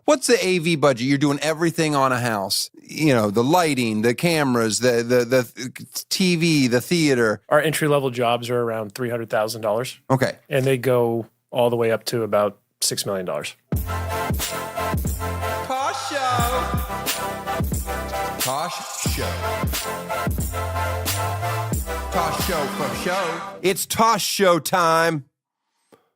What's the AV budget? You're doing everything on a house. You know, the lighting, the cameras, the TV, the theater. Our entry-level jobs are around $300,000. Okay. And they go all the way up to about $6 million. Tosh Show. Tosh Show. Tosh Show for show. It's Tosh Show time.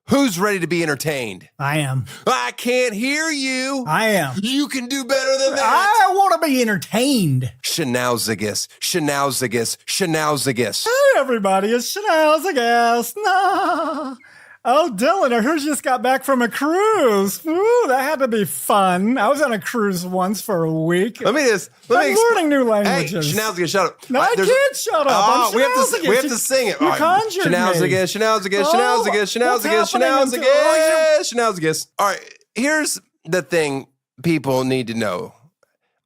Who's ready to be entertained? I am. I can't hear you. I am. You can do better than that. I want to be entertained. Schnauzagus, Schnauzagus, Schnauzagus. Hey, everybody, it's Schnauzagus. Nah. Oh, Dylan, I heard you just got back from a cruise. Ooh, that had to be fun. I was on a cruise once for a week. I'm learning new languages. Hey, Schnauzagus, shut up. No, I can't shut up. Oh, we have to sing it. You conjured me. Schnauzagus, Schnauzagus, Schnauzagus, Schnauzagus, Schnauzagus, Schnauzagus. All right, here's the thing people need to know.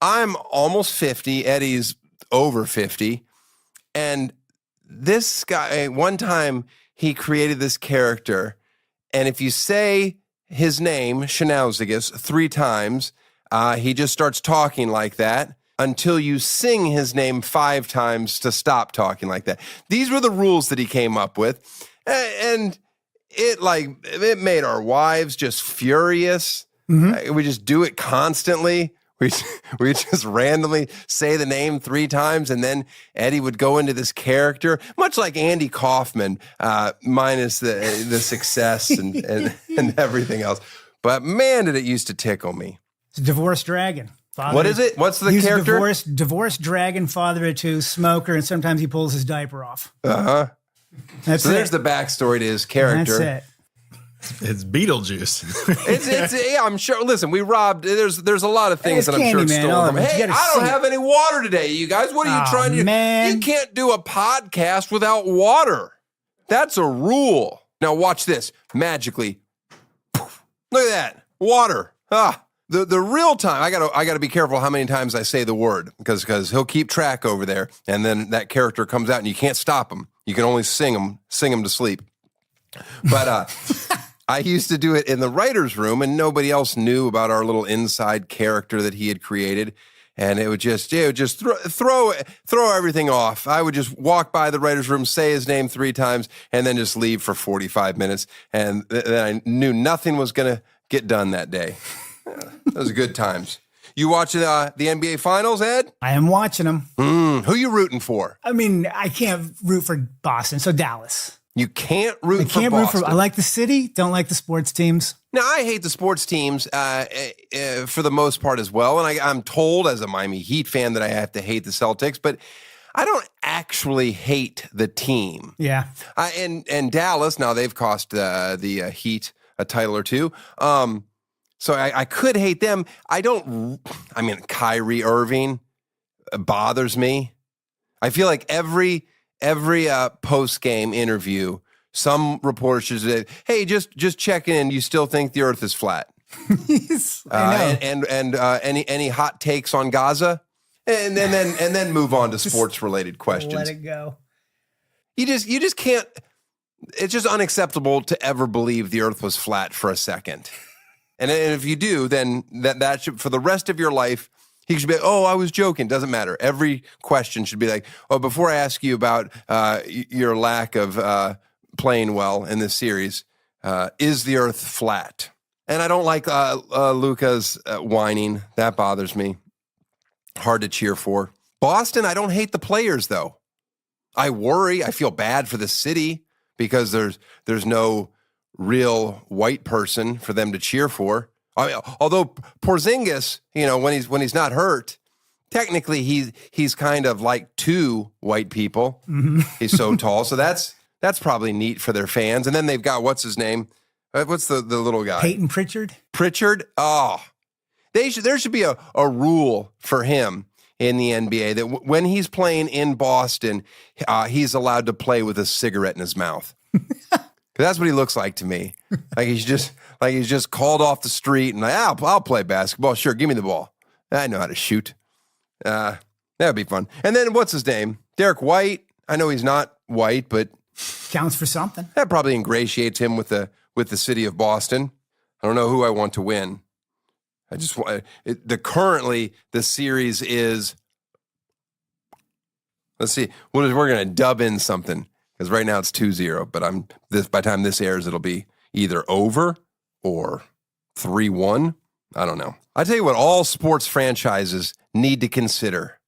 I'm almost 50. Eddie's over 50. And this guy, one time, he created this character, and if you say his name, Schnauzagus, 3 times, he just starts talking like that until you sing his name 5 times to stop talking like that. These were the rules that he came up with, and it made our wives just furious. Mm-hmm. We just do it constantly. We just randomly say the name 3 times, and then Eddie would go into this character, much like Andy Kaufman, minus the success and everything else. But man, did it used to tickle me. It's a divorced dragon. What is it? What's the character? He's a divorced dragon, father of 2, smoker, and sometimes he pulls his diaper off. So there's the backstory to his character. That's it. It's Beetlejuice. it's I'm sure. Listen, we robbed. There's a lot of things that I'm sure stole from. Hey, I don't have any water today, you guys. What are you trying to do? Man. You can't do a podcast without water. That's a rule. Now watch this. Magically, poof, look at that water. The real time. I gotta be careful how many times I say the word because he'll keep track over there, and then that character comes out and you can't stop him. You can only sing him to sleep. But I used to do it in the writer's room, and nobody else knew about our little inside character that he had created. And it would just throw everything off. I would just walk by the writer's room, say his name 3 times, and then just leave for 45 minutes. And then I knew nothing was going to get done that day. Those are good times. You watching the NBA Finals, Ed? I am watching them. Who you rooting for? I mean, I can't root for Boston, so Dallas. You can't root for Boston. I like the city, don't like the sports teams. Now, I hate the sports teams for the most part as well. And I'm told as a Miami Heat fan that I have to hate the Celtics, but I don't actually hate the team. Yeah. And Dallas, now they've cost the Heat a title or 2. So I could hate them. Kyrie Irving bothers me. I feel like every post-game interview, some reporter should say, "Hey, just checking in. You still think the Earth is flat?" Any hot takes on Gaza, and then move on to sports-related questions. Let it go. You just can't. It's just unacceptable to ever believe the Earth was flat for a second. And if you do, then that should, for the rest of your life. He should be like, "Oh, I was joking." Doesn't matter. Every question should be like, "Oh, before I ask you about your lack of playing well in this series, is the Earth flat?" And I don't like Luka's whining. That bothers me. Hard to cheer for. Boston, I don't hate the players, though. I worry. I feel bad for the city because there's no real white person for them to cheer for. Although Porzingis, when he's not hurt, technically he's kind of like 2 white people. Mm-hmm. He's so tall, so that's probably neat for their fans. And then they've got what's his name? What's the little guy? Peyton Pritchard. Pritchard. Oh, there should be a rule for him in the NBA that when he's playing in Boston, he's allowed to play with a cigarette in his mouth. That's what he looks like to me. Like he's just called off the street and I'll play basketball. Sure, give me the ball. I know how to shoot. That'd be fun. And then what's his name? Derek White. I know he's not white, but counts for something. That probably ingratiates him with the city of Boston. I don't know who I want to win. I just want currently the series is. Let's see. We're going to dub in something because right now it's 2-0. But by the time this airs, it'll be either over or 3-1. I don't know. I tell you what, all sports franchises need to consider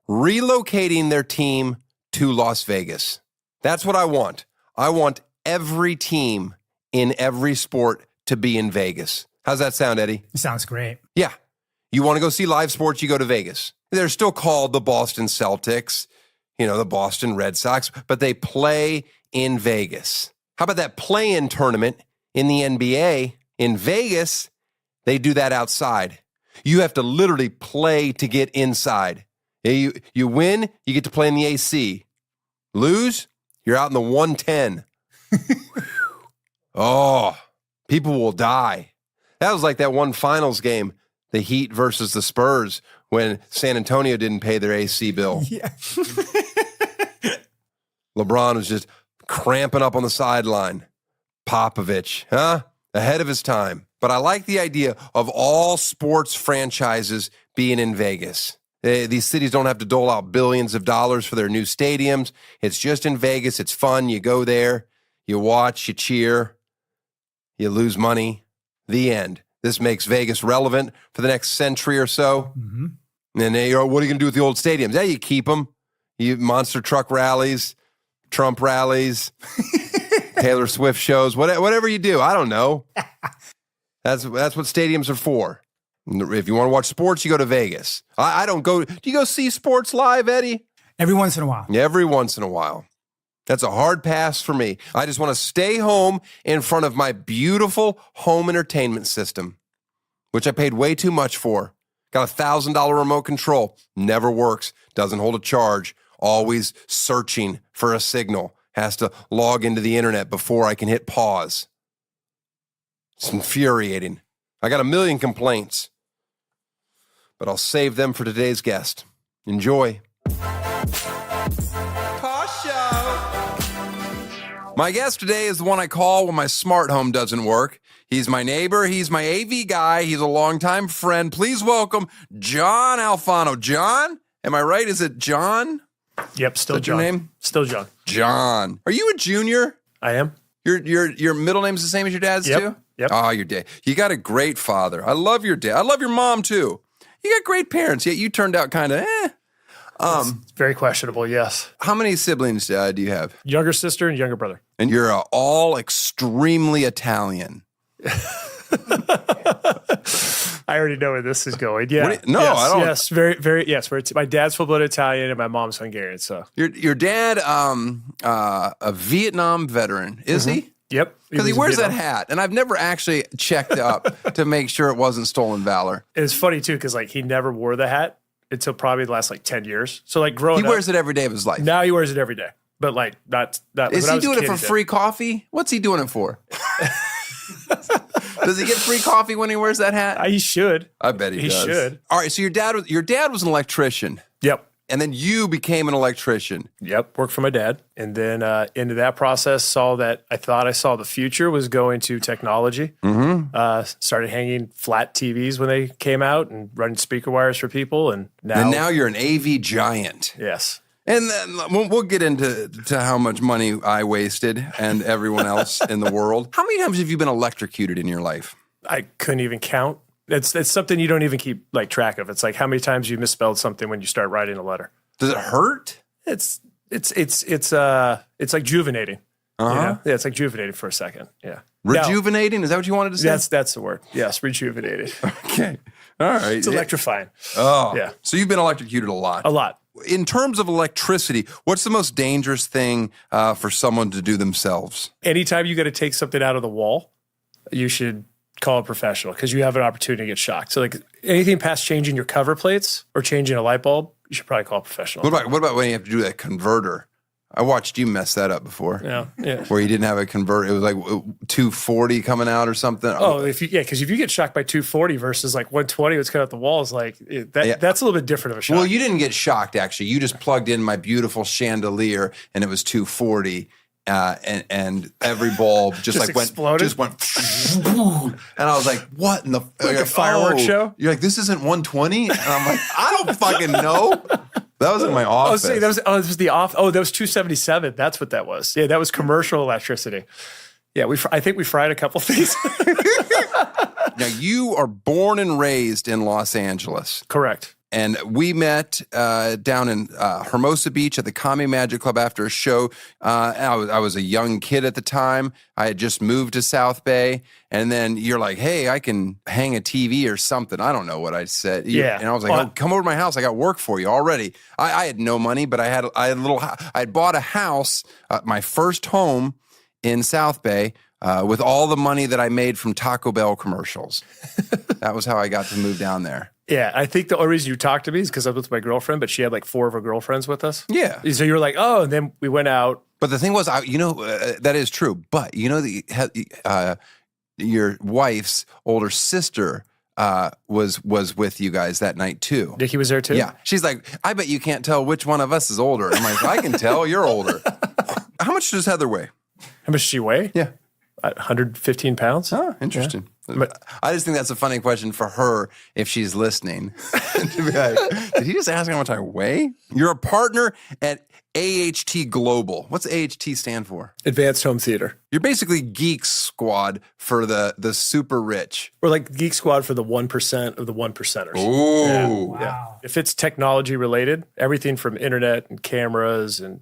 relocating their team to Las Vegas. That's what I want. I want every team in every sport to be in Vegas. How's that sound, Eddie? It sounds great. Yeah. You want to go see live sports, you go to Vegas. They're still called the Boston Celtics, the Boston Red Sox, but they play in Vegas. How about that play-in tournament in the NBA in Vegas? They do that outside. You have to literally play to get inside. You win, you get to play in the AC. Lose, you're out in the 110. Oh, people will die. That was like that one finals game, the Heat versus the Spurs, when San Antonio didn't pay their AC bill. Yeah. LeBron was just cramping up on the sideline. Popovich, ahead of his time. But I like the idea of all sports franchises being in Vegas. These cities don't have to dole out billions of dollars for their new stadiums. It's just in Vegas. It's fun. You go there, you watch, you cheer, you lose money. The end. This makes Vegas relevant for the next century or so. Mm-hmm. And then, what are you going to do with the old stadiums? Yeah, you keep them. You monster truck rallies, Trump rallies, Taylor Swift shows, whatever you do. I don't know. That's what stadiums are for. If you want to watch sports, you go to Vegas. I don't go. Do you go see sports live, Eddie? Every once in a while. Every once in a while. That's a hard pass for me. I just want to stay home in front of my beautiful home entertainment system, which I paid way too much for. Got a $1,000 remote control. Never works. Doesn't hold a charge. Always searching for a signal. Has to log into the internet before I can hit pause. It's infuriating. I got a million complaints, but I'll save them for today's guest. Enjoy. Tosh Show. My guest today is the one I call when my smart home doesn't work. He's my neighbor. He's my AV guy. He's a longtime friend. Please welcome John Alfano. John, am I right? Is it John? Yep, still Is that John. your name? Still John. John. Are you a junior? I am. Your middle name's the same as your dad's too? Yep. Oh, your dad. You got a great father. I love your dad. I love your mom too. You got great parents, yet you turned out kind of It's very questionable, yes. How many siblings do you have? Younger sister and younger brother. And you're all extremely Italian. I already know where this is going. Yeah. I don't. Yes, very, very. Yes, my dad's full-blooded Italian and my mom's Hungarian. So Your dad, a Vietnam veteran, is he? Yep. Because he was in wears that Vietnam. hat, and I've never actually checked up to make sure it wasn't stolen valor. It's funny too because he never wore the hat until probably the last 10 years. So growing He up, wears it every day of his life. now he wears it every day. But not. Is when I he was a doing it kid, for he did. free coffee? What's he doing it for? Does he get free coffee when he wears that hat? He should. I bet he does. should. All right, so your dad was an electrician, Yep. and then you became an electrician. Yep. Worked for my dad. And then into that process, saw that I thought I saw the future was going to technology. Mm-hmm. Started hanging flat TVs when they came out and running speaker wires for people. And now you're an AV giant. Yes. And then we'll get into how much money I wasted and everyone else in the world. How many times have you been electrocuted in your life? I couldn't even count. It's something you don't even keep track of. It's how many times you misspelled something when you start writing a letter. Does it hurt? It's like juvenating. Uh-huh. Yeah, it's like juvenating for a second. Yeah. Rejuvenating? Is that what you wanted to say? That's the word. Yes, rejuvenated. Okay. All right. It's electrifying. Oh. Yeah. So you've been electrocuted a lot. A lot. In terms of electricity, what's the most dangerous thing for someone to do themselves? Anytime you got to take something out of the wall, you should call a professional because you have an opportunity to get shocked. So anything past changing your cover plates or changing a light bulb, you should probably call a professional. What about when you have to do that converter? I watched you mess that up before. Yeah. Where you didn't have a converter. It was 240 coming out or something. Because if you get shocked by 240 versus 120, what's coming out the wall is that's a little bit different of a shock. Well, you didn't get shocked, actually. You just plugged in my beautiful chandelier and it was 240 and every bulb just like exploded? went, and I was like, "What in the like a fireworks show?" You're like, "This isn't 120," and I'm like, "I don't fucking know." That was in my office. This was the off. Oh, that was 277. That's what that was. Yeah, that was commercial electricity. Yeah, I think we fried a couple things. Now, you are born and raised in Los Angeles. Correct. And we met down in Hermosa Beach at the Kami Magic Club after a show. I was a young kid at the time. I had just moved to South Bay. And then you're like, hey, I can hang a TV or something. I don't know what I said. Yeah. And I was like, oh, come over to my house. I got work for you already. I had no money, but I had bought a house, my first home in South Bay, with all the money that I made from Taco Bell commercials. That was how I got to move down there. Yeah, I think the only reason you talked to me is because I was with my girlfriend, but she had like 4 of her girlfriends with us. Yeah. So you were like, oh, and then we went out. But the thing was, that is true. But your wife's older sister was with you guys that night too. Nikki was there too? Yeah. She's like, I bet you can't tell which one of us is older. I'm like, I can tell. You're older. How much does Heather weigh? How much does she weigh? Yeah. 115 pounds. Oh, interesting. Yeah. I just think that's a funny question for her if she's listening. To be like, did he just ask how much I weigh? You're a partner at AHT Global. What's AHT stand for? Advanced Home Theater. You're basically Geek Squad for the super rich. We're like Geek Squad for the 1% of the 1%ers. Ooh. Yeah. Wow. Yeah. If it's technology related, everything from internet and cameras and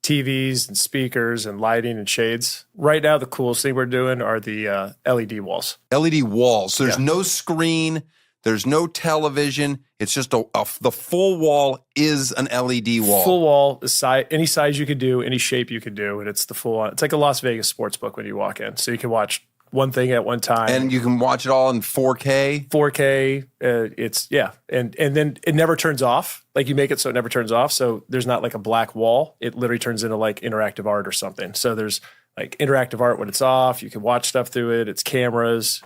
TVs and speakers and lighting and shades. Right now, the coolest thing we're doing are the LED walls. LED walls. So there's no screen. There's no television. It's just the full wall is an LED wall. Full wall, any size you could do, any shape you could do, and it's the full on. It's like a Las Vegas sports book when you walk in. So you can watch one thing at one time. And you can watch it all in 4K. 4K. And then it never turns off. Like you make it so it never turns off. So there's not like a black wall. It literally turns into like interactive art or something. So there's like interactive art when it's off. You can watch stuff through it. It's cameras,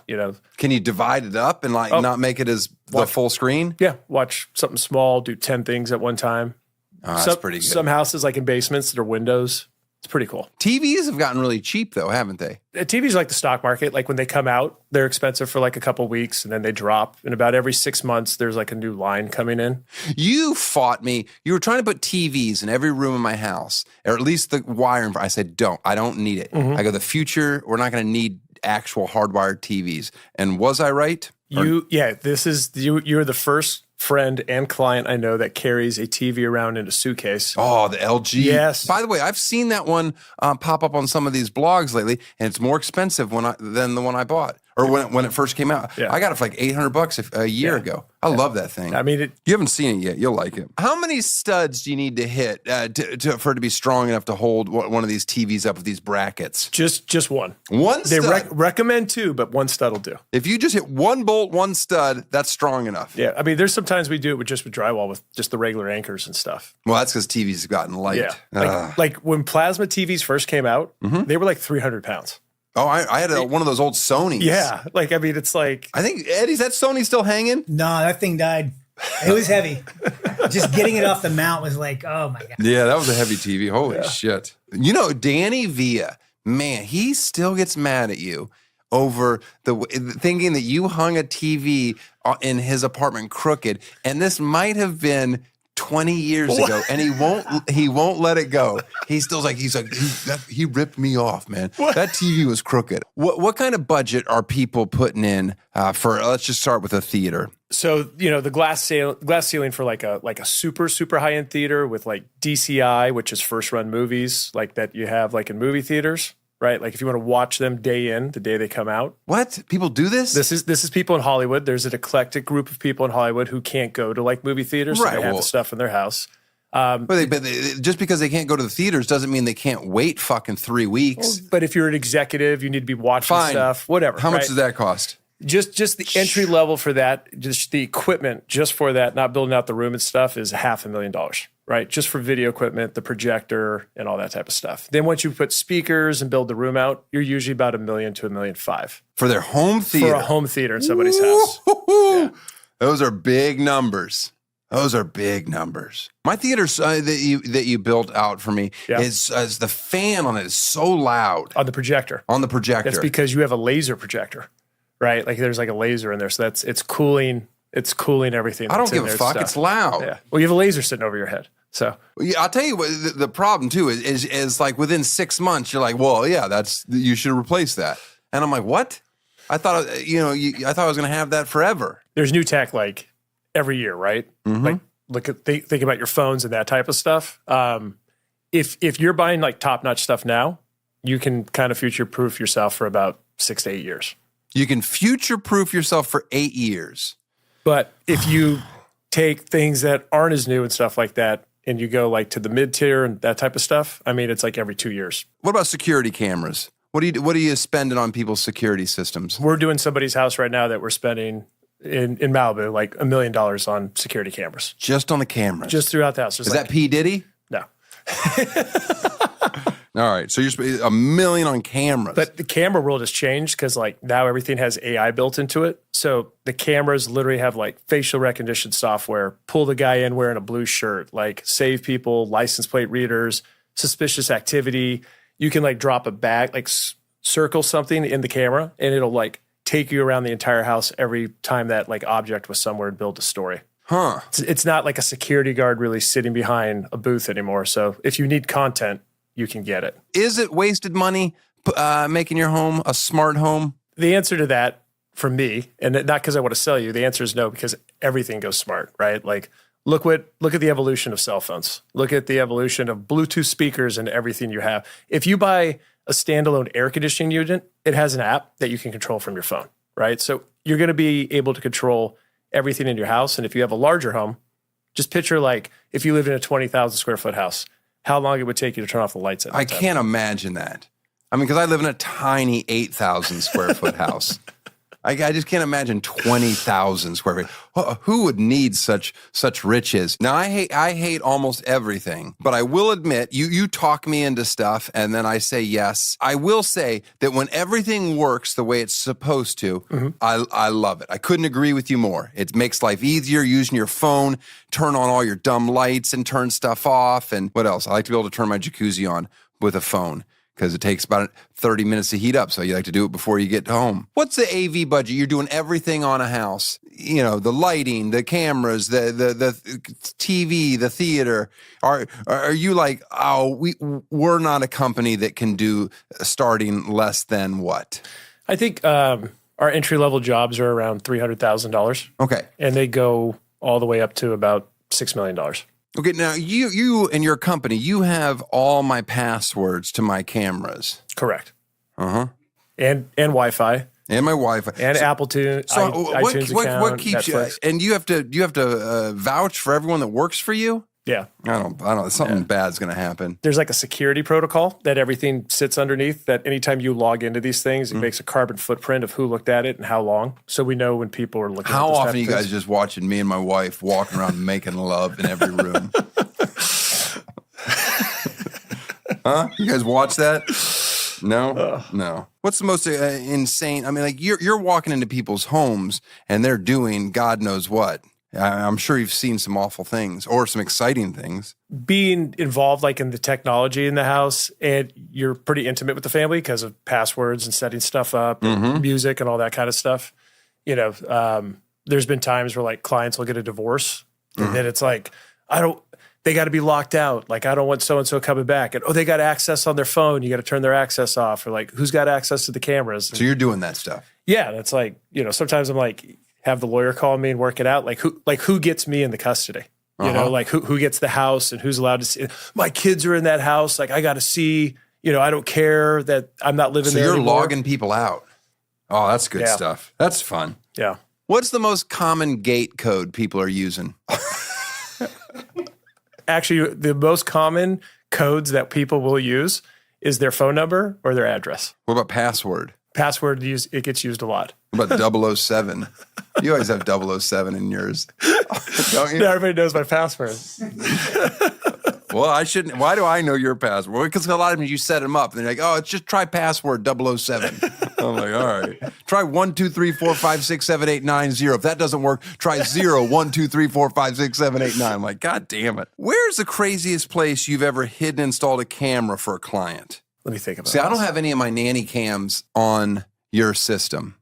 Can you divide it up and not make it as the full screen? Yeah. Watch something small, do 10 things at one time. Oh, that's pretty good. Some houses like in basements that are windows. It's pretty cool. TVs have gotten really cheap though, haven't they? TVs like the stock market. Like when they come out, they're expensive for like a couple weeks and then they drop. And about every 6 months, there's like a new line coming in. You fought me. You were trying to put TVs in every room in my house, or at least the wire. I said, I don't need it. Mm-hmm. I go, the future, we're not going to need actual hardwired TVs. And was I right? You're the first friend and client I know that carries a TV around in a suitcase. Oh, the LG. Yes. By the way, I've seen that one pop up on some of these blogs lately, and it's more expensive than the one I bought, or when it first came out. Yeah. I got it for like $800 a year ago. I love that thing. I mean, you haven't seen it yet. You'll like it. How many studs do you need to hit for it to be strong enough to hold one of these TVs up with these brackets? just one. One They stud? recommend 2, but 1 stud will do. If you just hit 1 bolt, 1 stud, that's strong enough. Yeah. I mean, there's sometimes we do it with drywall with just the regular anchors and stuff. Well, that's because TVs have gotten light. Yeah. Like when plasma TVs first came out, they were like 300 pounds. Oh, I had one of those old Sonys. Yeah. Like, I mean, it's like. I think, Eddie's that Sony still hanging? No, that thing died. It was heavy. Just getting it off the mount was like, oh my God. Yeah, that was a heavy TV. Holy shit. Danny Villa, man, he still gets mad at you over thinking that you hung a TV in his apartment crooked. And this might have been 20 years ago, and he won't let it go. He's like he ripped me off, man. What? That TV was crooked. What kind of budget are people putting in for? Let's just start with a theater. So the glass ceiling for like a super high end theater with like DCI, which is first run movies like that you have like in movie theaters. Right, like if you want to watch them day in, the day they come out. What? People do this? This is people in Hollywood. There's an eclectic group of people in Hollywood who can't go to like movie theaters, so they have the stuff in their house. But just because they can't go to the theaters doesn't mean they can't wait fucking 3 weeks. But if you're an executive, you need to be watching stuff. Whatever. How much does that cost? Just the entry level for that, just the equipment, just for that, not building out the room and stuff, is $500,000. Right, just for video equipment, the projector, and all that type of stuff. Then once you put speakers and build the room out, you're usually about $1 million to $1.5 million for their home theater. For a home theater in somebody's house. Yeah. Those are big numbers. Those are big numbers. My theater that you built out for me is the fan on it is so loud. On the projector. On the projector. That's because you have a laser projector, right? Like there's like a laser in there, so it's cooling. It's cooling everything. I don't give a fuck. It's loud. Yeah. Well, you have a laser sitting over your head, so. Yeah, I'll tell you what the problem too is like within 6 months you're like, well, yeah, you should replace that, and I'm like, what? I thought I thought I was going to have that forever. There's new tech like every year, right? Mm-hmm. Like think about your phones and that type of stuff. If you're buying like top notch stuff now, you can kind of future proof yourself for about 6 to 8 years. You can future proof yourself for 8 years. But if you take things that aren't as new and stuff like that, and you go like to the mid tier and that type of stuff, I mean, it's like every 2 years. What about security cameras? What are you spending on people's security systems? We're doing somebody's house right now that we're spending in Malibu like $1 million on security cameras. Just on the cameras? Just throughout the house. Is that P. Diddy? No. All right, so you're spending $1 million on cameras. But the camera world has changed because like now everything has AI built into it. So the cameras literally have like facial recognition software, pull the guy in wearing a blue shirt, like save people, license plate readers, suspicious activity. You can like drop a bag, like circle something in the camera, and it'll like take you around the entire house every time that like object was somewhere and build a story. Huh. It's not like a security guard really sitting behind a booth anymore. So if you need content, you can get it. Is it wasted money making your home a smart home? The answer to that for me, and not because I want to sell you, the answer is no, because everything goes smart, right? Like look at the evolution of cell phones. Look at the evolution of Bluetooth speakers and everything you have. If you buy a standalone air conditioning unit, it has an app that you can control from your phone, right? So you're going to be able to control everything in your house. And if you have a larger home, just picture like if you lived in a 20,000 square foot house, how long it would take you to turn off the lights at night. I can't imagine that. I mean, because I live in a tiny 8,000 square foot house. I just can't imagine 20,000 square feet. Who would need such riches? Now, I hate almost everything, but I will admit, you talk me into stuff, and then I say yes. I will say that when everything works the way it's supposed to, I love it. I couldn't agree with you more. It makes life easier using your phone, turn on all your dumb lights and turn stuff off. And what else? I like to be able to turn my jacuzzi on with a phone, because it takes about 30 minutes to heat up, so you like to do it before you get home. What's the AV budget? You're doing everything on a house. You know, the lighting, the cameras, the TV, the theater. Are you like, we're not a company that can do starting less than what? I think our entry-level jobs are around $300,000. Okay. And they go all the way up to about $6 million. Okay, now you and your company, you have all my passwords to my cameras. Correct. Uh-huh. And Wi-Fi. And my Wi-Fi. And Apple iTunes account, what keeps Netflix. you? And you have to vouch for everyone that works for you? Yeah. I don't. Something bad's going to happen. There's like a security protocol that everything sits underneath, that anytime you log into these things, it makes a carbon footprint of who looked at it and how long. So we know when people are looking How at this often type are you of guys things. just watching me and my wife walking around making love in every room? Huh? You guys watch that? No? No. What's the most insane? I mean, like you're walking into people's homes and they're doing God knows what. I'm sure you've seen some awful things or some exciting things. Being involved like in the technology in the house, and you're pretty intimate with the family because of passwords and setting stuff up, and music and all that kind of stuff. You know, there's been times where like clients will get a divorce and then it's like, they got to be locked out. Like, I don't want so-and-so coming back. And, they got access on their phone. You got to turn their access off. Or like, who's got access to the cameras? So you're doing that stuff. Yeah. That's like, sometimes I'm like, have the lawyer call me and work it out. Like who gets me in the custody? You know, like who gets the house and who's allowed to see. My kids are in that house. Like I got to see, I don't care that I'm not living there So you're anymore. logging people out. Oh, that's good stuff. That's fun. Yeah. What's the most common gate code people are using? Actually, the most common codes that people will use is their phone number or their address. What about password? Password, it gets used a lot. What about 007? You always have 007 in yours, don't you? Everybody knows my password. Well, I shouldn't. Why do I know your password? Well, because a lot of them you set them up and they're like, just try password 007. I'm like, all right. Try 1, 2, 3, 4, 5, 6, 7, 8, 9, 0. If that doesn't work, try 0, 1, 2, 3, 4, 5, 6, 7, 8, 9. I'm like, God damn it. Where's the craziest place you've ever hidden and installed a camera for a client? Let me think about See, I don't have any of my nanny cams on your system.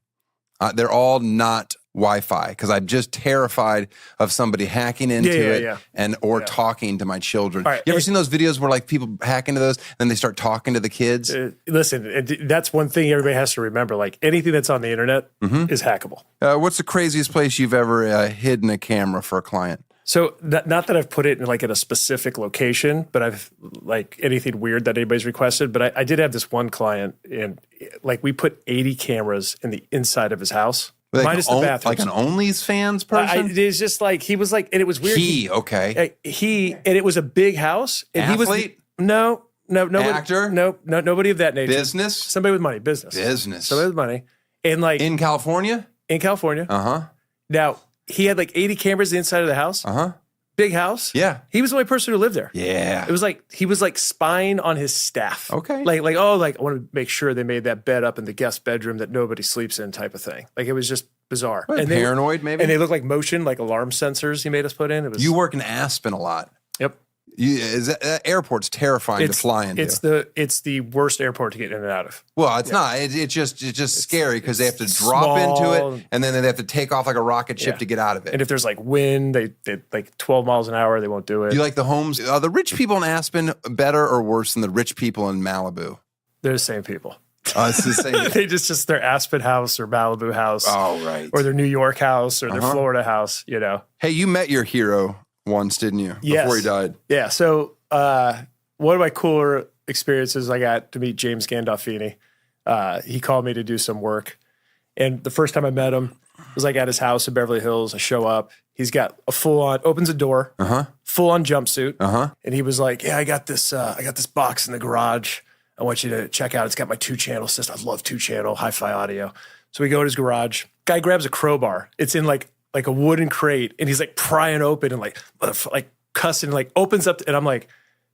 They're all not Wi-Fi because I'm just terrified of somebody hacking into it and talking to my children. Right. You ever seen those videos where like people hack into those, then they start talking to the kids? Listen, that's one thing everybody has to remember. Like anything that's on the internet is hackable. What's the craziest place you've ever hidden a camera for a client? So not that I've put it in like in a specific location, but I've like anything weird that anybody's requested. But I did have this one client, and like we put 80 cameras in the inside of his house. Like minus the bathrooms. Like an OnlyFans person? It's just like, he was like, and it was weird. Okay. And it was a big house. And Athlete? He was, nobody. Actor? No, nobody of that nature. Business? Somebody with money, business. Somebody with money. And like. In California? In California. Uh-huh. Now, he had like 80 cameras inside of the house. Uh-huh. Big house. Yeah. He was the only person who lived there. Yeah. It was like, he was like spying on his staff. Okay. Like, I want to make sure they made that bed up in the guest bedroom that nobody sleeps in type of thing. Like, it was just bizarre. What, paranoid, maybe? And they look like motion, like alarm sensors he made us put in. It was. You work in Aspen a lot. Yep. That airport's terrifying to fly into. It's the worst airport to get in and out of. Well, it's not. It's just scary because they have to drop into it and then they have to take off like a rocket ship to get out of it. And if there's like wind, they like 12 miles an hour, they won't do it. Do you like the homes? Are the rich people in Aspen better or worse than the rich people in Malibu? They're the same people. It's the same. They just their Aspen house or Malibu house. Oh, right. Or their New York house or their Florida house, you know. Hey, you met your hero once, didn't you? Yes. Before he died. Yeah. So one of my cooler experiences, I got to meet James Gandolfini. He called me to do some work. And the first time I met him was like at his house in Beverly Hills. I show up. He's got a opens a door, full on jumpsuit. And he was like, yeah, I got this box in the garage. I want you to check out. It's got my 2-channel system. I love 2-channel hi-fi audio. So we go to his garage. Guy grabs a crowbar. It's in like a wooden crate, and he's like prying open and like cussing, like opens up. And I'm like,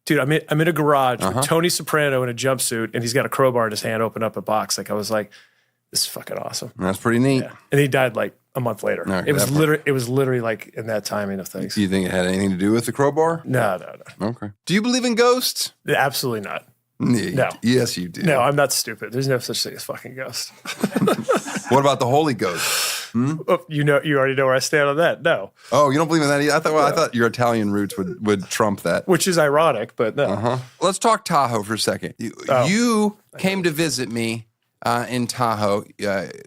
dude, I'm in a garage with Tony Soprano in a jumpsuit, and he's got a crowbar in his hand, open up a box. Like I was like, this is fucking awesome. That's pretty neat. Yeah. And he died like a month later. Okay, it was literally like in that timing of things. Do you think it had anything to do with the crowbar? No. Okay. Do you believe in ghosts? Absolutely not. No. Yes, you do. No, I'm not stupid. There's no such thing as fucking ghosts. What about the Holy Ghost? Oh, you already know where I stand on that. No. Oh, you don't believe in that either? I thought your Italian roots would trump that. Which is ironic, but no. Let's talk Tahoe for a second. You came to visit me in Tahoe,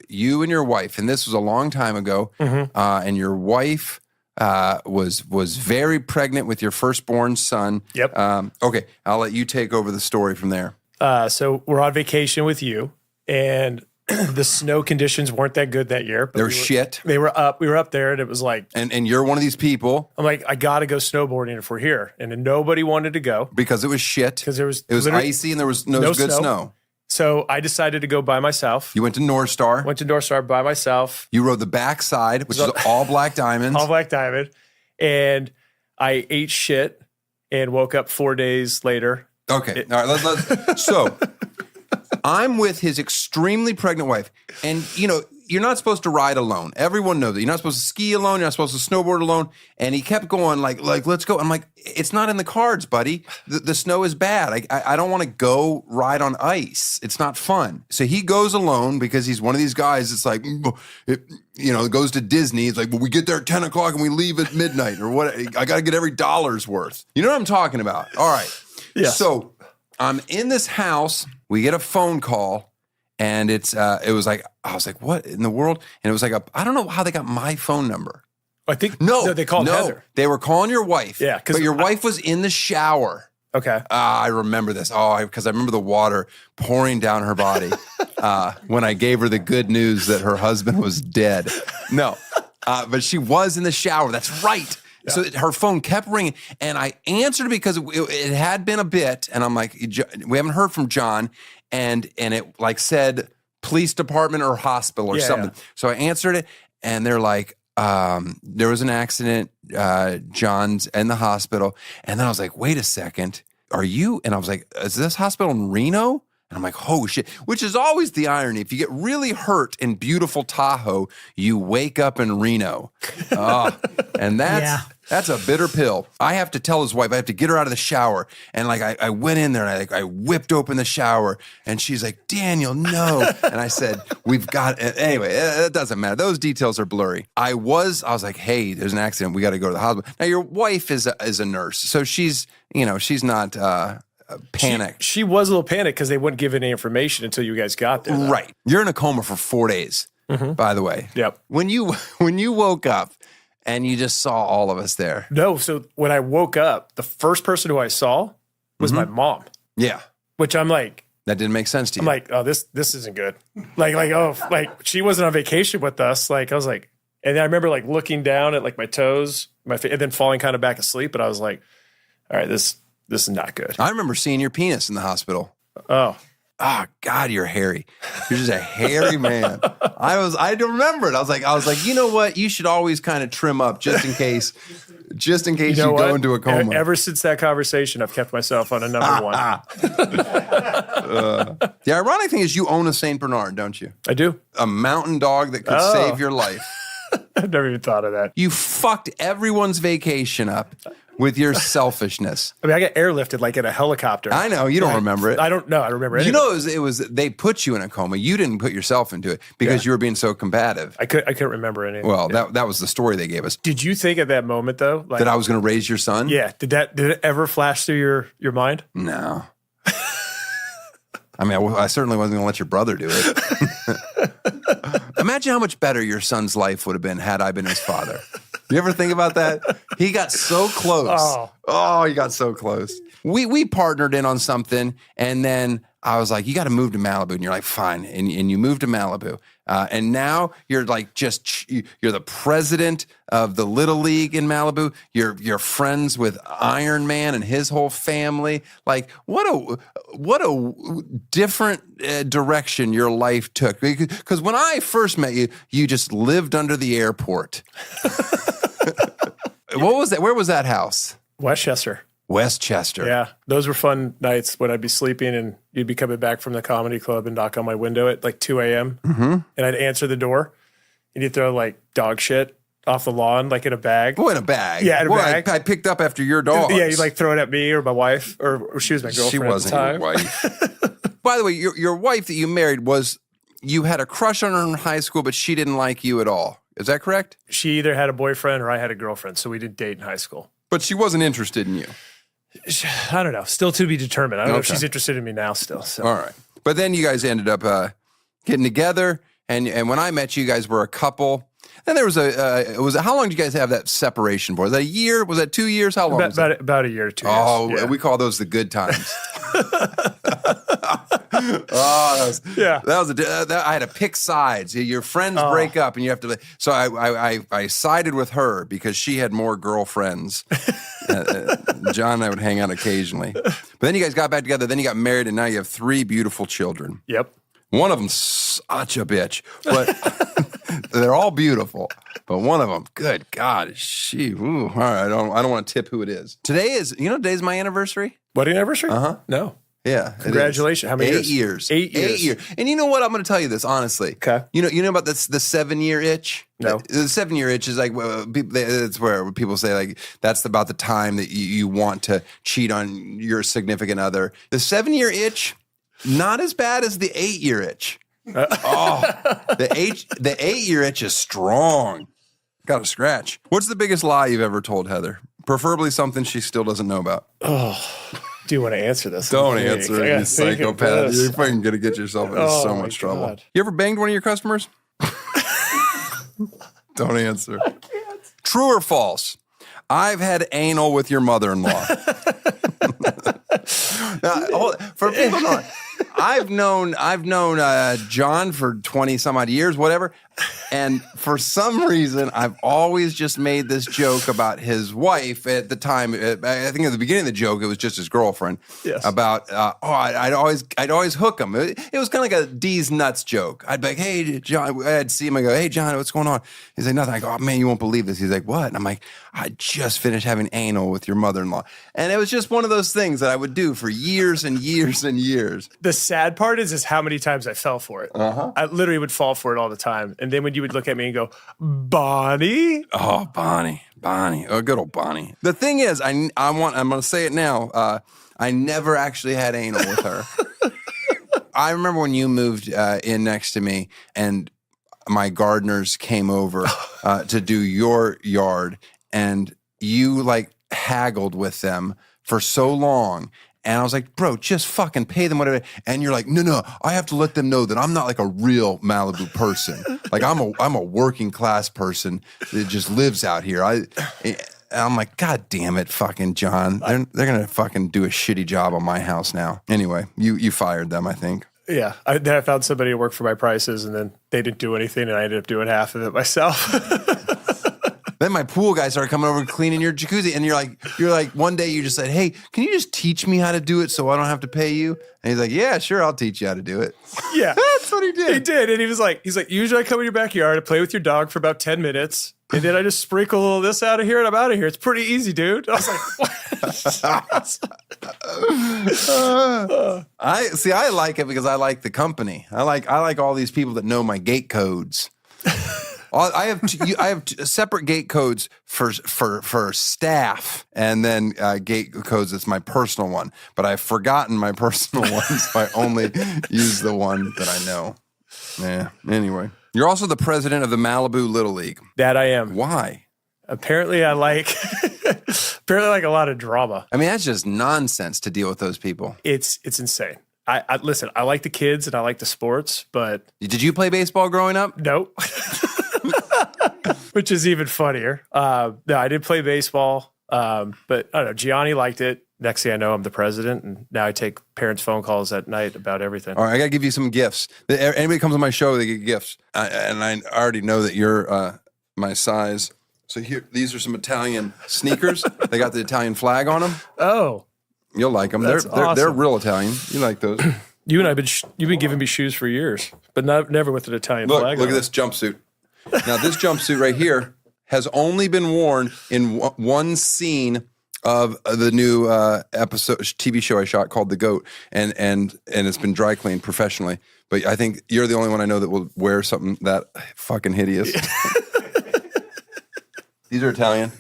you and your wife, and this was a long time ago, and your wife was very pregnant with your firstborn son. Yep. Okay, I'll let you take over the story from there. So we're on vacation with you, and the snow conditions weren't that good that year. But They were shit. They were up. We were up there, and it was like, And you're one of these people I'm like, I got to go snowboarding if we're here, and then nobody wanted to go because it was shit. because it was icy and there was no good snow. So I decided to go by myself. You went to North Star. Went to North Star by myself. You rode the backside, which is all black diamonds. All black diamond. And I ate shit and woke up 4 days later. Okay. All right. Let's so I'm with his extremely pregnant wife. And, you're not supposed to ride alone. Everyone knows that. You're not supposed to ski alone. You're not supposed to snowboard alone. And he kept going like, let's go. I'm like, it's not in the cards, buddy. The snow is bad. I don't want to go ride on ice. It's not fun. So he goes alone because he's one of these guys. It's like, it goes to Disney. It's like, well, we get there at 10 o'clock and we leave at midnight or what? I got to get every dollar's worth. You know what I'm talking about? All right. Yeah. So I'm in this house. We get a phone call. And it was like, I was like, what in the world? And it was like, I don't know how they got my phone number. I think they called Heather. They were calling your wife. Yeah, but your wife was in the shower. Okay. I remember this. Because I remember the water pouring down her body when I gave her the good news that her husband was dead. No, but she was in the shower. That's right. Yeah. So her phone kept ringing, and I answered because it had been a bit, and I'm like, we haven't heard from John. And it like said police department or hospital or something. Yeah. So I answered it, and they're like, there was an accident. John's in the hospital. And then I was like, wait a second. Are you? And I was like, is this hospital in Reno? And I'm like, oh shit, which is always the irony. If you get really hurt in beautiful Tahoe, you wake up in Reno. And that's a bitter pill. I have to tell his wife, I have to get her out of the shower. And like, I went in there and I whipped open the shower and she's like, Daniel, no. And I said, anyway, it doesn't matter. Those details are blurry. I was like, hey, there's an accident. We got to go to the hospital. Now your wife is a nurse. So she's not panicked. She was a little panicked because they wouldn't give any information until you guys got there. Though. Right. You're in a coma for 4 days, by the way. Yep. When you woke up, and you just saw all of us there. No, so when I woke up, the first person who I saw was my mom. Yeah. Which I'm like... That didn't make sense to you. I'm like, oh, this isn't good. Like she wasn't on vacation with us. Like, I was like... And I remember like looking down at like my toes, and then falling kind of back asleep. But I was like, all right, this is not good. I remember seeing your penis in the hospital. Oh, God, you're hairy. You're just a hairy man. I don't remember it. I was like, you know what? You should always kind of trim up just in case you go into a coma. Ever since that conversation, I've kept myself on a number one. The ironic thing is you own a Saint Bernard, don't you? I do. A mountain dog that could save your life. I've never even thought of that. You fucked everyone's vacation up with your selfishness. I mean, I got airlifted like in a helicopter. I know. You don't remember it. I don't know. I remember it. You know, it was they put you in a coma. You didn't put yourself into it because you were being so combative. I couldn't remember anything. Well, that was the story they gave us. Did you think at that moment, though? Like, that I was going to raise your son? Yeah. Did it ever flash through your mind? No. I mean, I certainly wasn't going to let your brother do it. Imagine how much better your son's life would have been had I been his father. You ever think about that? He got so close. Oh, he got so close. We partnered in on something, and then I was like, you got to move to Malibu. And you're like, fine. And you moved to Malibu. And now you're like you're the president of the Little League in Malibu. You're friends with Iron Man and his whole family. Like, what a different direction your life took. Because when I first met you, you just lived under the airport. What was that? Where was that house? Westchester. Yeah. Those were fun nights when I'd be sleeping and you'd be coming back from the comedy club and knock on my window at like 2 a.m. Mm-hmm. And I'd answer the door and you'd throw like dog shit off the lawn, like in a bag. Oh, in a bag? Yeah, in a bag. I picked up after your dog. Yeah, you'd like throw it at me or my wife, or she was my girlfriend. She wasn't at the time. your wife. By the way, your wife that you married you had a crush on her in high school, but she didn't like you at all. Is that correct? She either had a boyfriend or I had a girlfriend, so we didn't date in high school. But she wasn't interested in you. I don't know. Still to be determined. I don't know if she's interested in me now still. So. All right. But then you guys ended up getting together, and when I met you, you guys were a couple. Then there was how long did you guys have that separation for? Was that a year? Was that 2 years? How long? About a year or 2 years. Oh, yeah. We call those the good times. I had to pick sides. Your friends break up, and you have to. So I sided with her because she had more girlfriends. John and I would hang out occasionally, but then you guys got back together. Then you got married, and now you have 3 beautiful children. Yep. One of them's such a bitch, but they're all beautiful. But one of them, good God, all right, I don't want to tip who it is. Today's my anniversary. Wedding anniversary? Uh-huh. No. Yeah. Congratulations. How many years? 8 years. 8 years. And you know what? I'm going to tell you this, honestly. Okay. You know about the 7-year itch? No. The 7-year itch is like, it's where people say like, that's about the time that you want to cheat on your significant other. The 7-year itch, not as bad as the 8-year itch. The 8-year itch is strong. Got a scratch. What's the biggest lie you've ever told Heather? Preferably something she still doesn't know about. Do you want to answer this? Don't answer it, you psychopath. You're fucking going to get yourself into so much trouble. God. You ever banged one of your customers? Don't answer. True or false? I've had anal with your mother-in-law. Now, for people not, I've known John for 20 some odd years, whatever. And for some reason, I've always just made this joke about his wife at the time. I think at the beginning of the joke, it was just his girlfriend. Yes. About, I'd always hook him. It was kind of like a D's nuts joke. I'd be like, hey, John, I'd see him. I go, hey, John, what's going on? He's like, nothing. I go, oh, man, you won't believe this. He's like, what? And I'm like, I just finished having anal with your mother-in-law. And it was just one of those things that I would do for years and years and years. The sad part is how many times I fell for it. I literally would fall for it all the time. And then when you would look at me and go, Bonnie? Oh, Bonnie. Oh, good old Bonnie. The thing is, I'm going to say it now. I never actually had anal with her. I remember when you moved in next to me and my gardeners came over to do your yard, and you like haggled with them for so long. And I was like, bro, just fucking pay them whatever. And you're like, no, I have to let them know that I'm not like a real Malibu person. Like I'm a working class person that just lives out here. I'm like, God damn it, fucking John. They're gonna fucking do a shitty job on my house now. Anyway, you fired them, I think. Yeah. Then I found somebody to work for my prices, and then they didn't do anything, and I ended up doing half of it myself. Then my pool guy started coming over and cleaning your jacuzzi, and you're like, one day you just said, hey, can you just teach me how to do it so I don't have to pay you? And he's like, yeah, sure, I'll teach you how to do it. Yeah. That's what he did. He did. And he's like, usually I come in your backyard, I play with your dog for about 10 minutes, and then I just sprinkle a little of this out of here, and I'm out of here. It's pretty easy, dude. I was like, what? I like it because I like the company. I like all these people that know my gate codes. I have separate gate codes for staff, and then gate codes that's my personal one. But I've forgotten my personal ones. So I only use the one that I know. Yeah. Anyway, you're also the president of the Malibu Little League. That I am. Why? Apparently, I like a lot of drama. I mean, that's just nonsense to deal with those people. It's insane. I listen. I like the kids and I like the sports, but Did you play baseball growing up? nope. Which is even funnier. No, I did play baseball, but I don't know. Gianni liked it. Next thing I know, I'm the president, and now I take parents' phone calls at night about everything. All right, I got to give you some gifts. Anybody comes on my show, they get gifts. And I already know that you're my size. So here, these are some Italian sneakers. They got the Italian flag on them. Oh, You'll like them. That's They're awesome. real Italian. You like those? you and I've you've been giving me shoes for years, but never with an Italian flag. Look on at it. this jumpsuit. Now, this jumpsuit right here has only been worn in one scene of the new TV show I shot called The Goat, and it's been dry cleaned professionally. But I think you're the only one I know that will wear something that fucking hideous. These are Italian.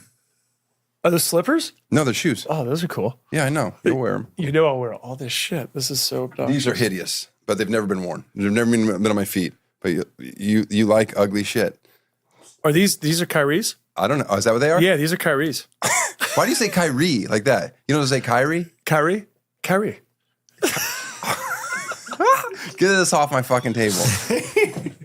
Are those slippers? No, they're shoes. Oh, those are cool. Yeah, I know. You'll wear them. You know I'll wear all this shit. This is so dumb. These are hideous, but they've never been worn. They've never been on my feet. But you like ugly shit. Are these are Kyrie's? I don't know. Oh, is that what they are? Yeah, these are Kyrie's. Why do you say Kyrie like that? You don't say Kyrie? Kyrie? Get this off my fucking table.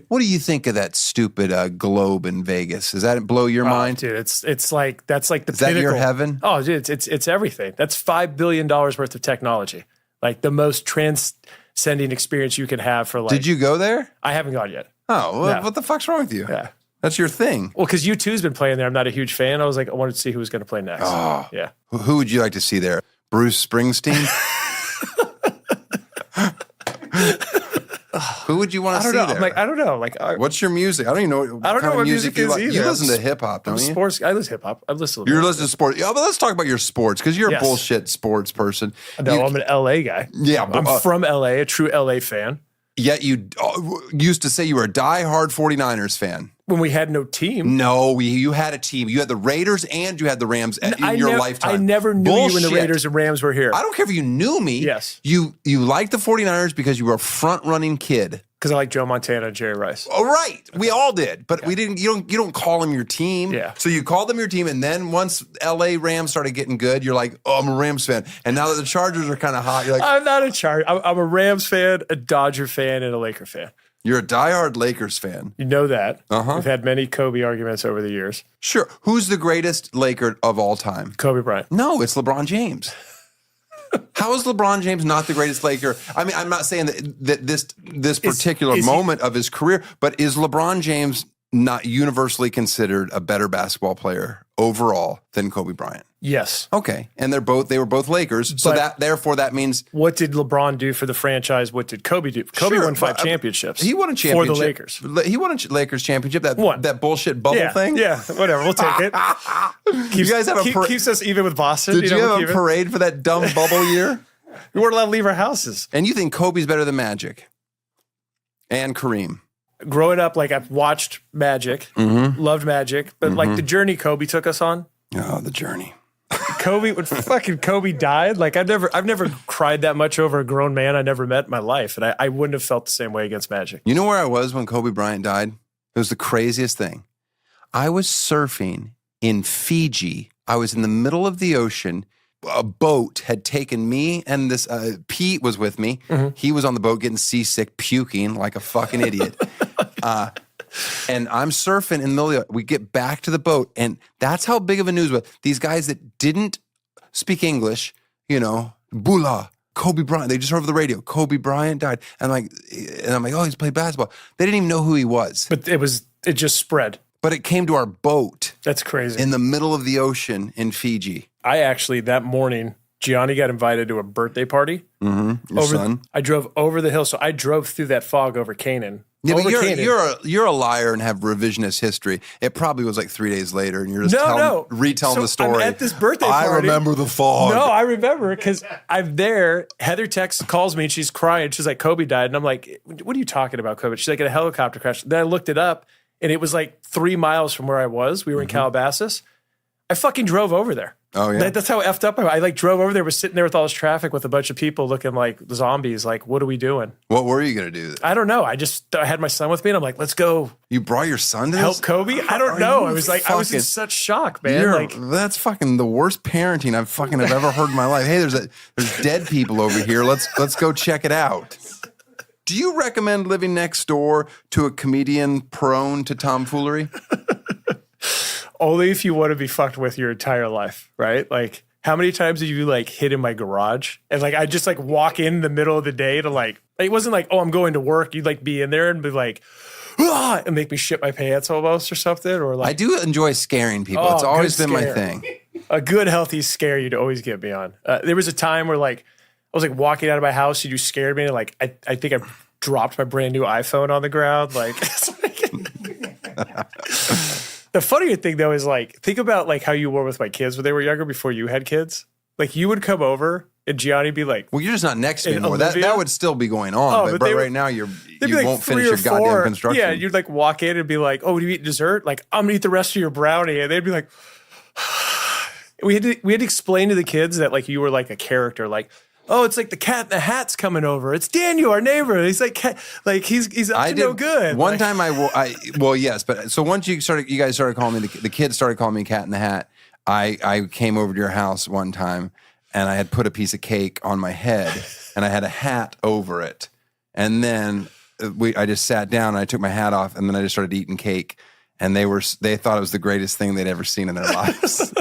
What do you think of that stupid globe in Vegas? Does that blow your mind? Dude, it's like that's like the Is that your pinnacle. heaven? Oh, dude, it's everything. That's $5 billion worth of technology. Like the most transcending experience you can have for like. Did you go there? I haven't gone yet. Oh, well, No. what the fuck's wrong with you? Yeah. That's your thing. Well, because U2's been playing there. I'm not a huge fan. I was like, I wanted to see who was going to play next. Oh. Yeah. Who would you like to see there? Bruce Springsteen? Who would you want I to don't see know. there? I'm like, I don't know. Like, What's your music? I don't even know what I don't kind know of what music music you is like. either. You I'm listen to hip hop, don't you? sports. I listen to hip hop. I listen to. You're listening to sports. Yeah, but let's talk about your sports because you're Yes. a bullshit sports person. No, I'm an LA guy. Yeah, but, I'm from LA, a true LA fan. Yet you used to say you were a diehard 49ers fan. When we had no team, No, you had a team. You had the Raiders and you had the Rams in your lifetime. I never knew you when the Bullshit. Raiders and Rams were here I don't care if you knew me. Yes. You liked the 49ers because you were a front-running kid. because I like Joe Montana and Jerry Rice. Oh, right. We all did. But we didn't. You don't call them your team. Yeah. So you called them your team, and then once LA Rams started getting good, you're like, oh, I'm a Rams fan. And now that the Chargers are kind of hot, you're like, I'm not a Charger. I'm a Rams fan, a Dodger fan, and a Laker fan. you're a diehard Lakers fan. You know that. Uh-huh. We've had many Kobe arguments over the years. Sure. Who's the greatest Laker of all time? Kobe Bryant. No, it's LeBron James. How is LeBron James not the greatest Laker? I mean, I'm not saying that this particular is moment of his career, but is LeBron James not universally considered a better basketball player overall than Kobe Bryant? Yes. Okay, and they were both Lakers, so therefore that means what did LeBron do for the franchise? What did Kobe do? Kobe won 5 championships. He won a championship for the Lakers. He won a Lakers championship. That bullshit bubble thing. Yeah, whatever. We'll take it. You guys have keeps us even with Boston. Did you have a parade for that dumb bubble year? We weren't allowed to leave our houses. And you think Kobe's better than Magic and Kareem? Growing up, like I've watched Magic, loved Magic, but like the journey Kobe took us on. Oh, the journey. When Kobe died, like I've never cried that much over a grown man I never met in my life, and I wouldn't have felt the same way against Magic. You know where I was when Kobe Bryant died? It was the craziest thing. I was surfing in Fiji. I was in the middle of the ocean. A boat had taken me and this Pete was with me. He was on the boat getting seasick, puking like a fucking idiot. And I'm surfing in the middle of we get back to the boat, and that's how big of a news was. These guys that didn't speak English, Bula, Kobe Bryant, they just heard over the radio, Kobe Bryant died. And I'm like, oh, he's played basketball. They didn't even know who he was. But it just spread. But it came to our boat. That's crazy. In the middle of the ocean in Fiji. I actually, that morning, Gianni got invited to a birthday party. Your son. I drove over the hill, so I drove through that fog over Canaan. Yeah, but you're a liar and have revisionist history. It probably was like 3 days later, and you're just retelling the story. I'm at this birthday party. I remember the fog. No, I remember because I'm there. Heather calls me, and she's crying. She's like, Kobe died. And I'm like, what are you talking about, Kobe? She's like, in a helicopter crash. Then I looked it up, and it was like 3 miles from where I was. We were in Calabasas. I fucking drove over there. Oh, yeah? That's how effed up I like drove over there, was sitting there with all this traffic with a bunch of people looking like zombies. Like, what are we doing? What were you going to do? I don't know. I had my son with me, and I'm like, let's go. You brought your son to help this? Kobe? I don't know. I was in such shock, man. That's fucking the worst parenting I've ever heard in my life. Hey, there's dead people over here. Let's go check it out. Do you recommend living next door to a comedian prone to tomfoolery? Only if you want to be fucked with your entire life, right? Like, how many times have you like hid in my garage? And like, I just like walk in the middle of the day to like, it wasn't like, oh, I'm going to work. You'd like be in there and be like, ah, and make me shit my pants almost or something. Or like, I do enjoy scaring people. It's always been my thing. A good, healthy scare you'd always get me on. There was a time where like, I was like walking out of my house and you scared me. And like, I think I dropped my brand new iPhone on the ground. Like, the funnier thing though is like, think about like how you were with my kids when they were younger before you had kids. Like you would come over and Gianni be like, well, you're just not next to me anymore. That would still be going on. But right now you like won't finish your goddamn construction. Yeah, you'd like walk in and be like, oh, do you eat dessert? Like, I'm gonna eat the rest of your brownie. And they'd be like, we had to explain to the kids that like you were like a character, like, oh, it's like the Cat in the Hat's coming over. It's Daniel, our neighbor. He's like he's up to no good. One time well, yes, but so once you guys started calling me the kids started calling me Cat in the Hat. I came over to your house one time and I had put a piece of cake on my head and I had a hat over it. And then I just sat down and I took my hat off and then I just started eating cake. And they thought it was the greatest thing they'd ever seen in their lives.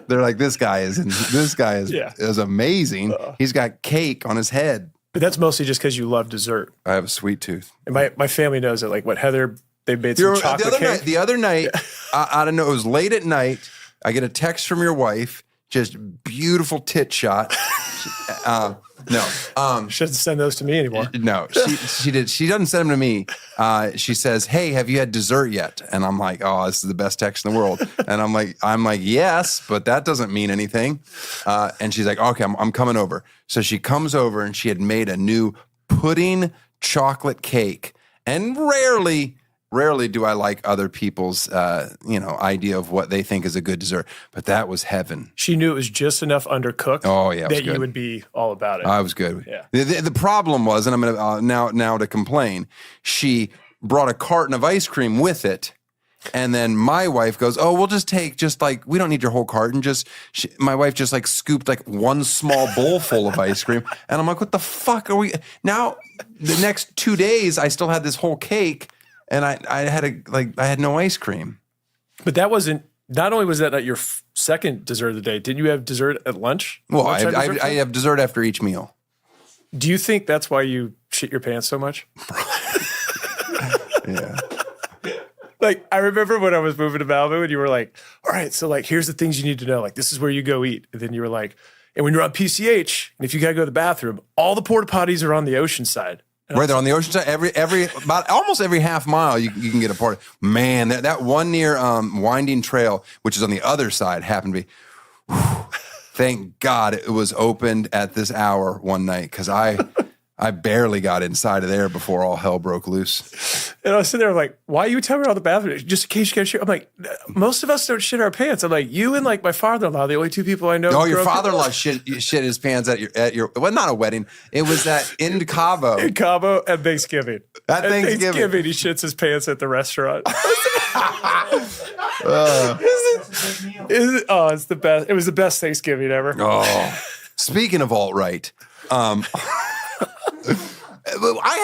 They're like, this guy is amazing. He's got cake on his head. But that's mostly just because you love dessert. I have a sweet tooth. And my family knows it. Like what Heather, they made some chocolate cake. The other night, I don't know, it was late at night. I get a text from your wife, just beautiful tit shot. Shouldn't send those to me anymore. No, she did. She doesn't send them to me. She says, "Hey, have you had dessert yet?" And I'm like, "Oh, this is the best text in the world." And I'm like, "Yes, but that doesn't mean anything." And she's like, "Okay, I'm coming over." So she comes over and she had made a new pudding chocolate cake. And rarely do I like other people's, idea of what they think is a good dessert, but that was heaven. She knew it was just enough undercooked. Oh yeah, that you would be all about it. I was good. Yeah. The problem was, and I'm gonna now to complain. She brought a carton of ice cream with it, and then my wife goes, "Oh, we'll just take we don't need your whole carton. My wife just like scooped like one small bowl full of ice cream, and I'm like, what the fuck are we now? The next 2 days, I still had this whole cake." And I had no ice cream. But that wasn't Not only was that not your second dessert of the day, didn't you have dessert at lunch? Well, Lunchtime dessert? I have dessert after each meal. Do you think that's why you shit your pants so much? Yeah. Like, I remember when I was moving to Malibu and you were like, all right, so like, here's the things you need to know. Like, this is where you go eat. And then you were like, and when you're on PCH, and if you got to go to the bathroom, all the porta potties are on the ocean side. And Right there on the ocean side, about almost every half mile, you can get a porta. Man, that one near Winding Trail, which is on the other side, happened to be. Thank God it was opened at this hour one night because I barely got inside of there before all hell broke loose. And I was sitting there like, why are you telling me all the bathroom? Just in case you got shit. I'm like, most of us don't shit our pants. I'm like, you and like my father-in-law, the only two people I know. Oh, your father-in-law shit his pants at your well, not a wedding. It was in Cabo. In Cabo at Thanksgiving. At Thanksgiving. He shits his pants at the restaurant. It's the best. It was the best Thanksgiving ever. Oh, speaking of alt-right, I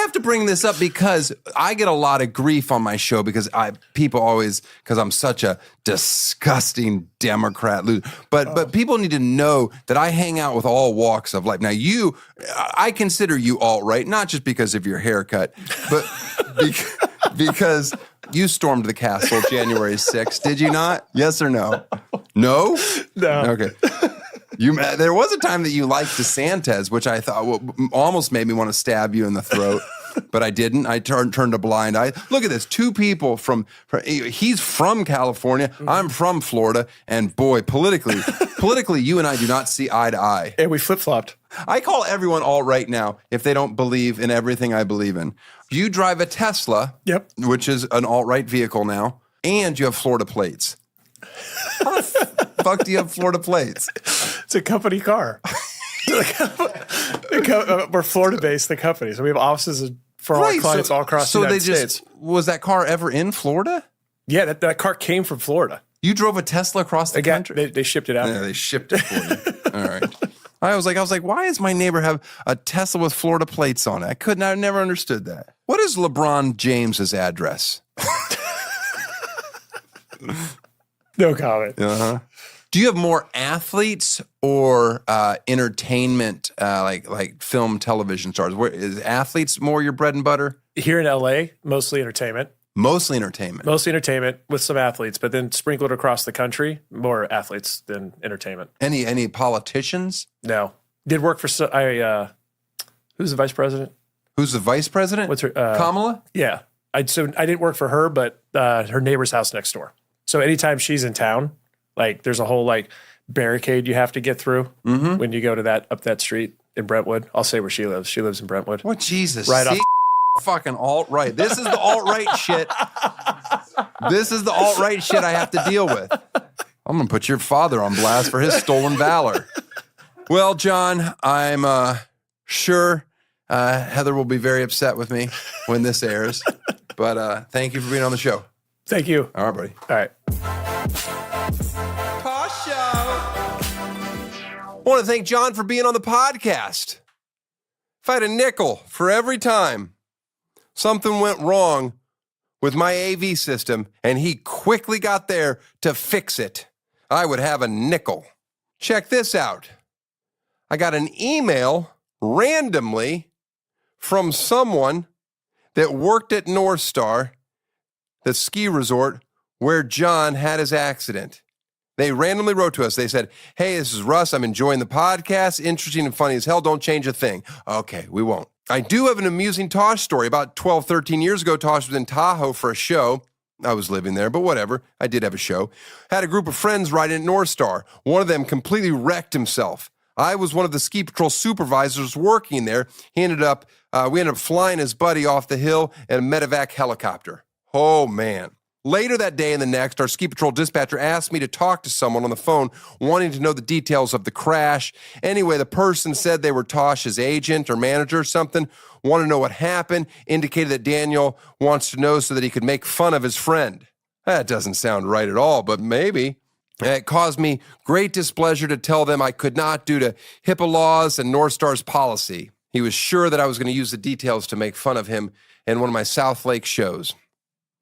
have to bring this up because I get a lot of grief on my show because I'm such a disgusting Democrat loser. But people need to know that I hang out with all walks of life. Now I consider you alt-right, not just because of your haircut, but because you stormed the castle January 6th. Did you not? Yes or no? No? No. Okay. There was a time that you liked DeSantis, which I thought almost made me want to stab you in the throat, but I didn't. I turned a blind eye. Look at this. Two people he's from California. I'm from Florida. And boy, politically, you and I do not see eye to eye. And we flip-flopped. I call everyone alt-right now if they don't believe in everything I believe in. You drive a Tesla, Yep. which is an alt-right vehicle now, and you have Florida plates. How the fuck do you have Florida plates? It's a company car. We're Florida-based, the company. So we have offices for our clients all across the United States. Was that car ever in Florida? Yeah, that car came from Florida. You drove a Tesla across the country? They shipped it out. Yeah, they shipped it for you. All right. I was like, why does my neighbor have a Tesla with Florida plates on it? I never understood that. What is LeBron James's address? No comment. Uh-huh. Do you have more athletes or entertainment, like film, television stars? Is athletes more your bread and butter? Here in LA, mostly entertainment. Mostly entertainment. Mostly entertainment with some athletes, but then sprinkled across the country, more athletes than entertainment. Any politicians? No. Did work for who's the vice president? Who's the vice president? What's her Kamala? Yeah. I didn't work for her, but her neighbor's house next door. So anytime she's in town, like there's a whole like barricade you have to get through when you go to up that street in Brentwood. I'll say where she lives. She lives in Brentwood. What Jesus? Right off. Fucking alt-right. This is the alt-right shit. This is the alt-right shit I have to deal with. I'm going to put your father on blast for his stolen valor. Well, John, I'm sure Heather will be very upset with me when this airs. But thank you for being on the show. Thank you. All right, buddy. All right. Tosh Show. I want to thank John for being on the podcast. If I had a nickel for every time something went wrong with my AV system and he quickly got there to fix it, I would have a nickel. Check this out. I got an email randomly from someone that worked at North Star, the ski resort where John had his accident. They randomly wrote to us. They said, hey, this is Russ. I'm enjoying the podcast. Interesting and funny as hell. Don't change a thing. Okay, we won't. I do have an amusing Tosh story. About 12, 13 years ago, Tosh was in Tahoe for a show. I was living there, but whatever. I did have a show. Had a group of friends riding at North Star. One of them completely wrecked himself. I was one of the ski patrol supervisors working there. We ended up flying his buddy off the hill in a medevac helicopter. Oh, man. Later that day and the next, our ski patrol dispatcher asked me to talk to someone on the phone wanting to know the details of the crash. Anyway, the person said they were Tosh's agent or manager or something, wanted to know what happened, indicated that Daniel wants to know so that he could make fun of his friend. That doesn't sound right at all, but maybe. It caused me great displeasure to tell them I could not due to HIPAA laws and North Star's policy. He was sure that I was going to use the details to make fun of him in one of my South Lake shows.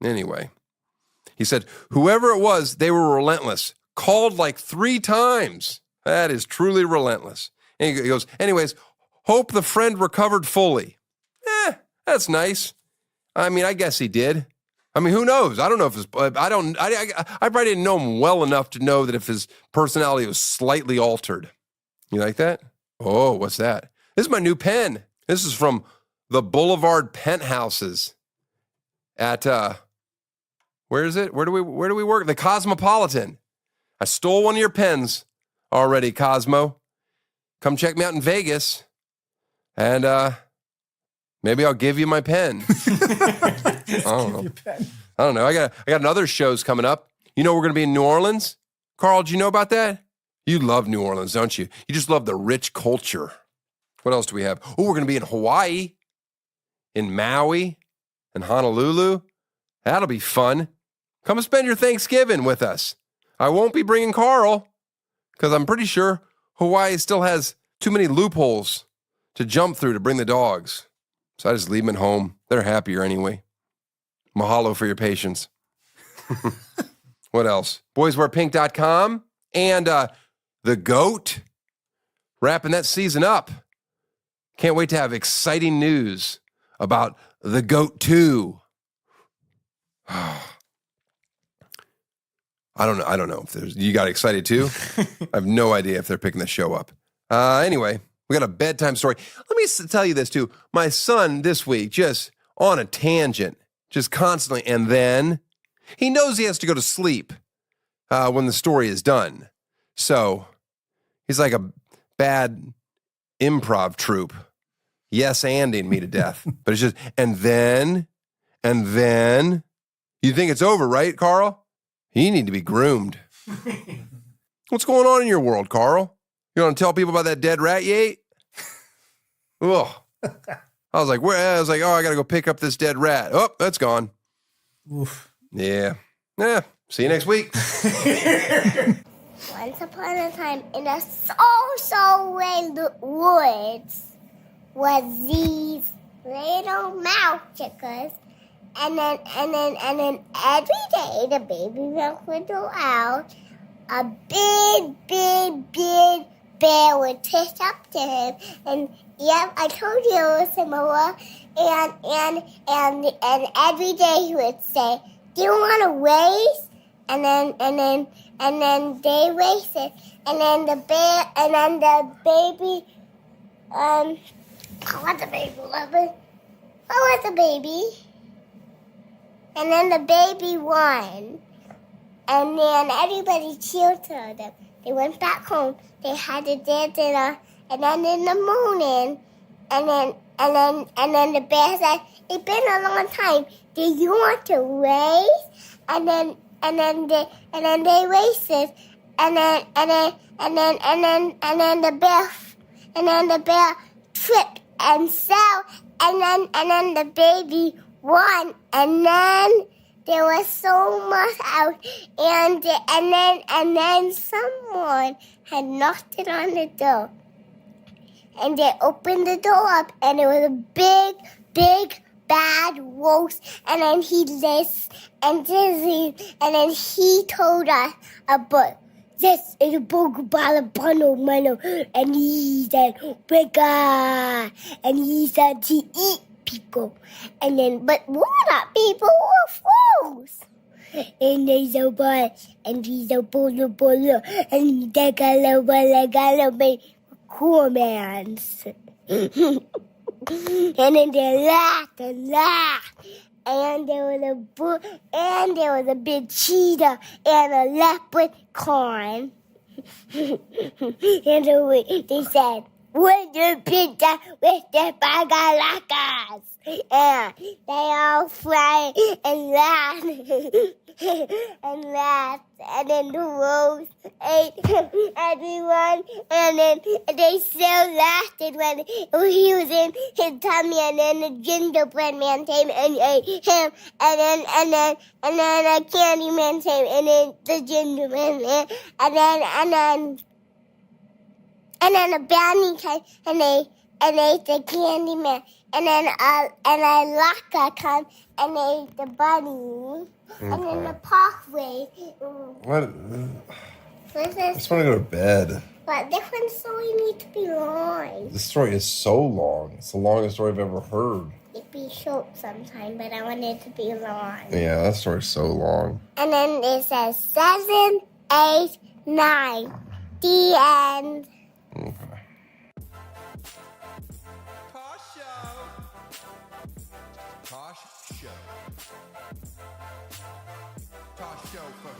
Anyway. He said, whoever it was, they were relentless. Called like 3 times. That is truly relentless. And he goes, anyways, hope the friend recovered fully. That's nice. I mean, I guess he did. I mean, who knows? I don't know if his, I probably didn't know him well enough to know that if his personality was slightly altered. You like that? Oh, what's that? This is my new pen. This is from the Boulevard Penthouses at, where is it? Where do we work? The Cosmopolitan. I stole one of your pens already, Cosmo. Come check me out in Vegas, and maybe I'll give you my pen. I don't know. I got another shows coming up. You know we're going to be in New Orleans. Carl, do you know about that? You love New Orleans, don't you? You just love the rich culture. What else do we have? Oh, we're going to be in Hawaii, in Maui, and Honolulu. That'll be fun. Come and spend your Thanksgiving with us. I won't be bringing Carl because I'm pretty sure Hawaii still has too many loopholes to jump through to bring the dogs. So I just leave them at home. They're happier anyway. Mahalo for your patience. What else? Boyswearpink.com and The Goat. Wrapping that season up. Can't wait to have exciting news about The Goat 2. I don't know if you got excited too. I have no idea if they're picking the show up. Anyway, we got a bedtime story. Let me tell you this too. My son this week just on a tangent, just constantly, and then he knows he has to go to sleep when the story is done. So he's like a bad improv troupe, yes-anding me to death. But it's just, and then, you think it's over, right, Carl? You need to be groomed. What's going on in your world, Carl? You want to tell people about that dead rat you ate? Ugh. I was like, oh, I got to go pick up this dead rat. Oh, that's gone. Oof. Yeah. See you next week. Once upon a time, in the so way woods, was these little mouse chickens. And then every day the baby milk would go out. A big bear would chase up to him, and yep, I told you it was similar. And every day he would say, "Do you want to race?" And then they race it, and then the baby, what was the baby? And then the baby won. And then everybody cheered for them. They went back home. They had a dinner. And then in the morning, and then the bear said, "It's been a long time. Do you want to race?" And then they raced it. And then the bear tripped and fell. And then the baby won, and then there was so much out, and then someone had knocked it on the door, and they opened the door up, and it was a big bad wolf, and then he told us about this is a book about a bundle, and he said, "Bigger," and he said to eat people, and then, but we're not people, we're fools. And there's a boy, and he's a bolo, and they got make cool mans. And then they laughed, and there was a big cheetah and a leprechaun. And they said, "Would you pizza with the bagalacas?" And they all fly and laughed and then the wolves ate everyone, and then they still laughed when he was in his tummy, and then the gingerbread man came and ate him, and then a candy man came, and then the gingerbread man, and then the brownie came, and and ate the candy man. And then Laka come and ate the bunny. And then the pathway. What? This I is, just want to go to bed. but different story need to be long. This story is so long. It's the longest story I've ever heard. It'd be short sometime, but I want it to be long. Yeah, that story's so long. And then it says 7, 8, 9. The end. Okay. Tosh Show. Tosh Show. Tosh Show.